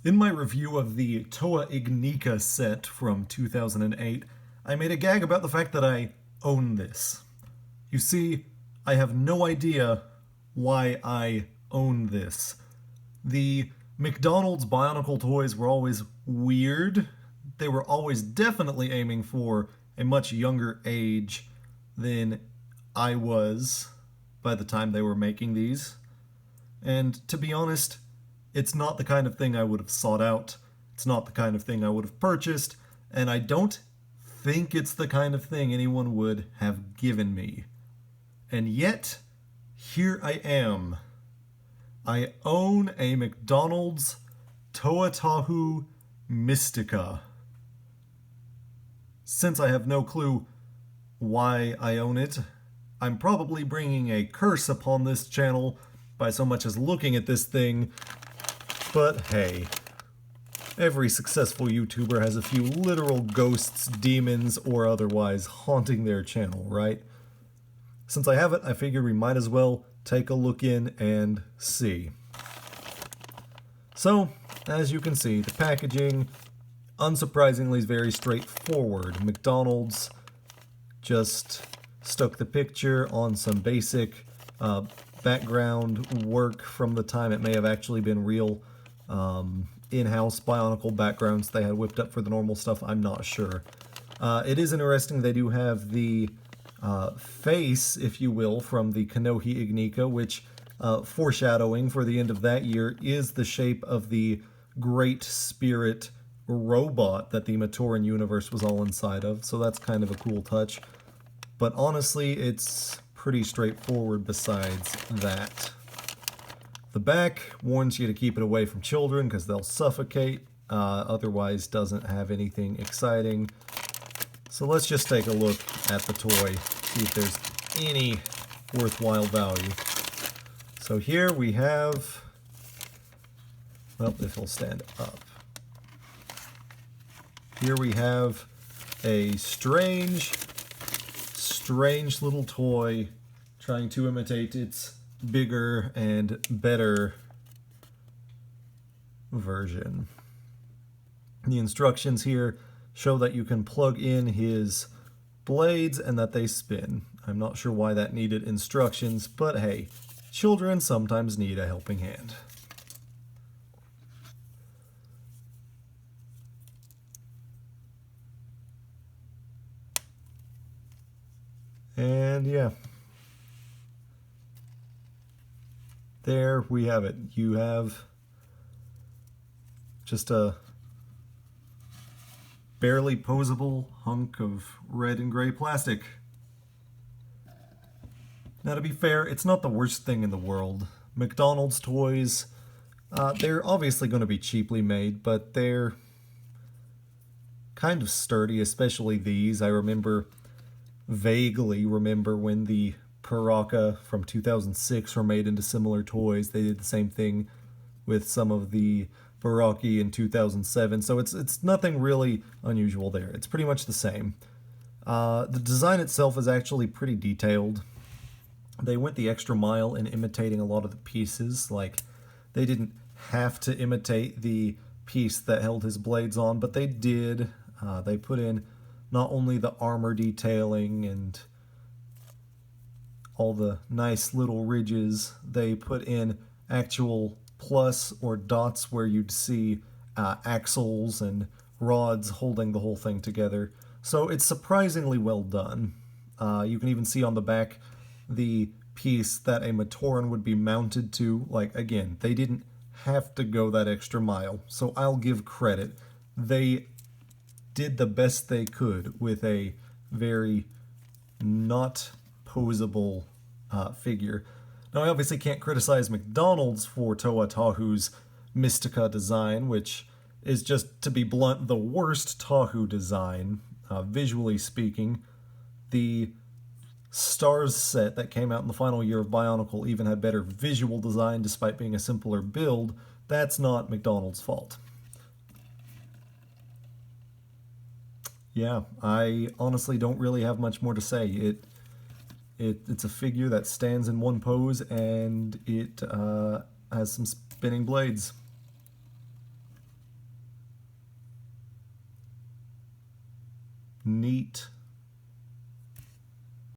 In my review of the Toa Ignika set from 2008, I made a gag about the fact that I own this. You see, I have no idea why I own this. The McDonald's Bionicle toys were always weird. They were always definitely aiming for a much younger age than I was by the time they were making these. And to be honest, it's not the kind of thing I would have sought out. It's not the kind of thing I would have purchased. And I don't think it's the kind of thing anyone would have given me. And yet, here I am. I own a McDonald's Toa Tahu Mistika. Since I have no clue why I own it, I'm probably bringing a curse upon this channel by so much as looking at this thing. But hey, every successful YouTuber has a few literal ghosts, demons, or otherwise haunting their channel, right? Since I have it, I figured we might as well take a look in and see. So, as you can see, the packaging, unsurprisingly, is very straightforward. McDonald's just stuck the picture on some basic background work from the time it may have actually been real in-house Bionicle backgrounds they had whipped up for the normal stuff. I'm not sure. It is interesting they do have the face, if you will, from the Kanohi Ignika, which, foreshadowing for the end of that year, is the shape of the Great Spirit robot that the Matoran universe was all inside of, so that's kind of a cool touch. But honestly, it's pretty straightforward besides that. The back warns you to keep it away from children because they'll suffocate, otherwise doesn't have anything exciting. So let's just take a look at the toy, see if there's any worthwhile value. So here we have, well, if he'll stand up. Here we have a strange little toy trying to imitate its bigger and better version. The instructions here show that you can plug in his blades and that they spin. I'm not sure why that needed instructions, but hey, children sometimes need a helping hand. And yeah, there we have it. You have just a barely posable hunk of red and gray plastic. Now, to be fair, it's not the worst thing in the world. McDonald's toys, they're obviously going to be cheaply made, but they're kind of sturdy, especially these. I vaguely remember when the Paraka from 2006 were made into similar toys. They did the same thing with some of the Baraki in 2007, so it's nothing really unusual there. It's pretty much the same. The design itself is actually pretty detailed. They went the extra mile in imitating a lot of the pieces. Like, they didn't have to imitate the piece that held his blades on, but they did. They put in not only the armor detailing and all the nice little ridges, they put in actual plus or dots where you'd see axles and rods holding the whole thing together. So it's surprisingly well done. You can even see on the back the piece that a Matoran would be mounted to. Like, again, they didn't have to go that extra mile, so I'll give credit. They did the best they could with a very not posable figure. Now, I obviously can't criticize McDonald's for Toa Tahu's Mistika design, which is, just to be blunt, the worst Tahu design, visually speaking. The Stars set that came out in the final year of Bionicle even had better visual design despite being a simpler build. That's not McDonald's fault. Yeah, I honestly don't really have much more to say. It's a figure that stands in one pose, and it has some spinning blades. neat